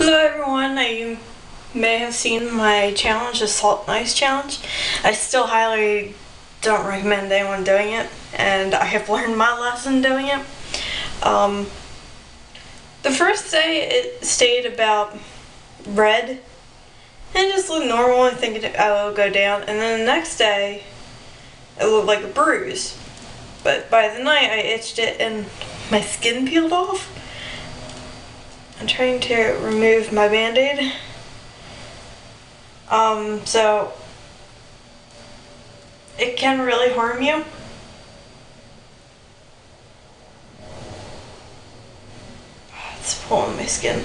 Hello everyone, you may have seen my challenge, the Salt and Ice Challenge. I still highly don't recommend anyone doing it, and I have learned my lesson doing it. The first day it stayed about red, and just looked normal and thinking it will go down, and then the next day it looked like a bruise. But by the night I itched it and my skin peeled off. I'm trying to remove my band-aid. So it can really harm you. It's pulling my skin.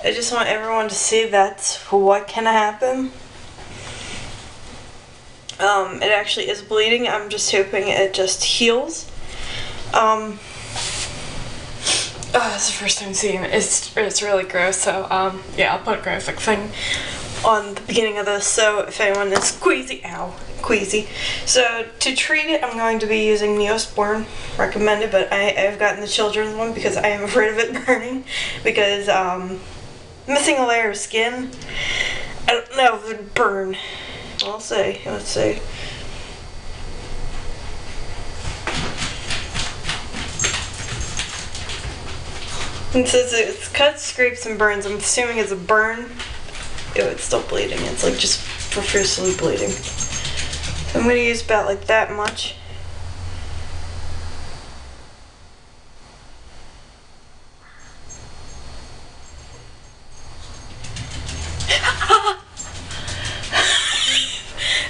I just want everyone to see that's what can happen. It actually is bleeding. I'm just hoping it just heals. It's the first time seeing it. It's really gross. So yeah, I'll put a graphic thing on the beginning of this. So if anyone is queasy. So to treat it, I'm going to be using Neosporin, recommended, but I've gotten the children's one because I am afraid of it burning. Because missing a layer of skin, I don't know if it would burn. Let's see. It says it's cuts, scrapes, and burns. I'm assuming it's a burn. Ew, it's still bleeding. It's like just profusely bleeding. So I'm going to use about like that much.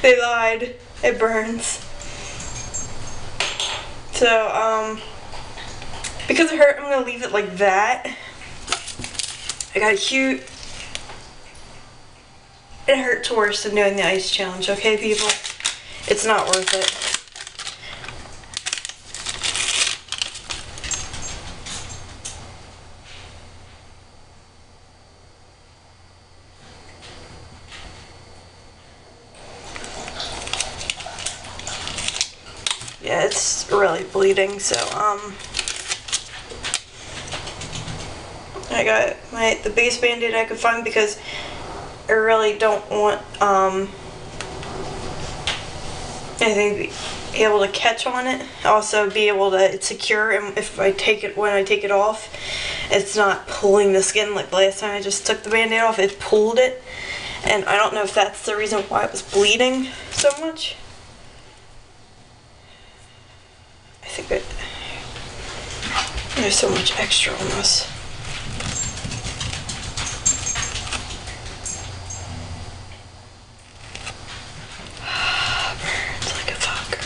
They lied. It burns. So, because it hurt, I'm going to leave it like that. I got a cute... It hurts worse than doing the ice challenge, okay, people? It's not worth it. Yeah, it's really bleeding, so, I got the base band-aid I could find because I really don't want, anything to be able to catch on it. Also be able to, it's secure, and if I take it, when I take it off, it's not pulling the skin like the last time I just took the band-aid off, it pulled it. And I don't know if that's the reason why it was bleeding so much. I think there's so much extra on this. Burns like a fucker.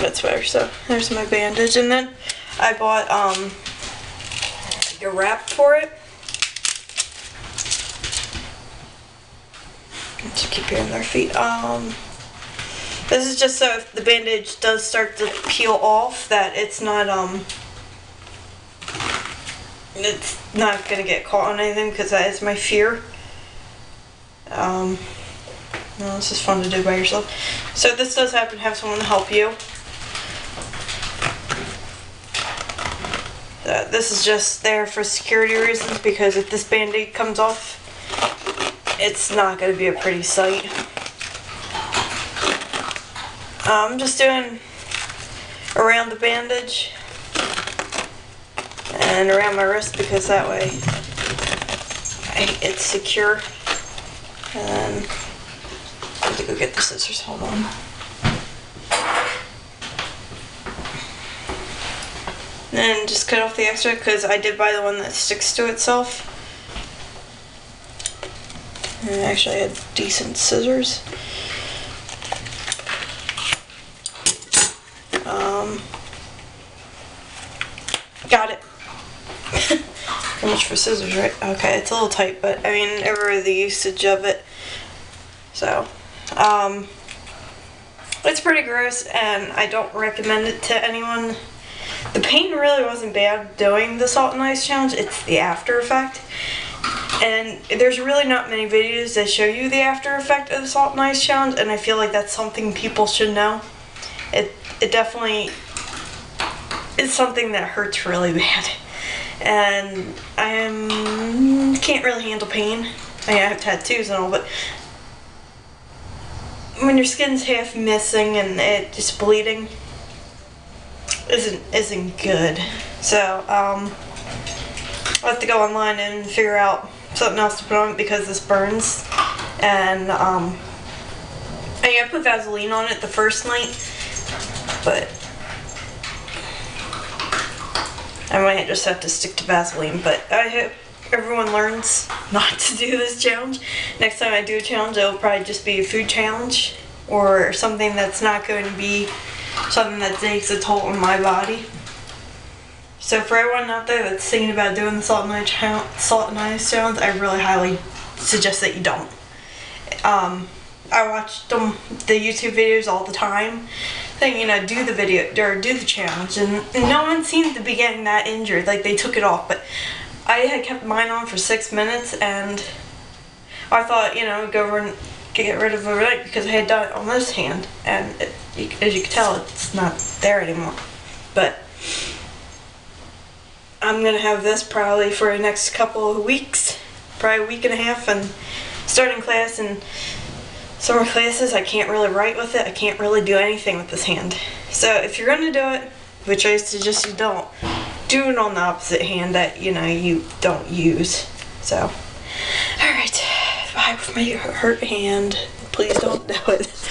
That's better. So there's my bandage, and then I bought a wrap for it. To keep hearing their feet. This is just so if the bandage does start to peel off, that it's not gonna get caught on anything, because that is my fear. No, this is fun to do by yourself. So this does happen to have someone to help you. This is just there for security reasons, because if this band-aid comes off, it's not gonna be a pretty sight. I'm just doing around the bandage and around my wrist, because that way it's secure. And I have to go get the scissors. Hold on. And just cut off the extra, because I did buy the one that sticks to itself. And actually I had decent scissors. Got it. How much for scissors, right? Okay, it's a little tight, but I mean, over the usage of it. So, it's pretty gross, and I don't recommend it to anyone. The pain really wasn't bad doing the Salt and Ice Challenge, it's the after effect. And there's really not many videos that show you the after effect of the Salt and Ice Challenge, and I feel like that's something people should know. it definitely is something that hurts really bad. And can't really handle pain. I have tattoos and all, but when your skin's half missing and it just bleeding isn't good. So I'll have to go online and figure out something else to put on it because this burns. And I put Vaseline on it the first night, but I might just have to stick to Vaseline. But I hope everyone learns not to do this challenge. Next time I do a challenge, it'll probably just be a food challenge or something that's not going to be something that takes a toll on my body. So for everyone out there that's thinking about doing the salt and ice challenge, I really highly suggest that you don't. I watch the YouTube videos all the time, saying, do the video or do the challenge, and no one seemed to be getting that injured. Like, they took it off, but I had kept mine on for 6 minutes, and I thought, go over and get rid of it overnight because I had done it on this hand, and as you can tell, it's not there anymore. But I'm gonna have this probably for the next couple of weeks, probably a week and a half, and starting class and summer classes, I can't really write with it. I can't really do anything with this hand. So if you're gonna do it, which I suggest you don't, do it on the opposite hand that you don't use. So, all right, bye with my hurt hand. Please don't do it.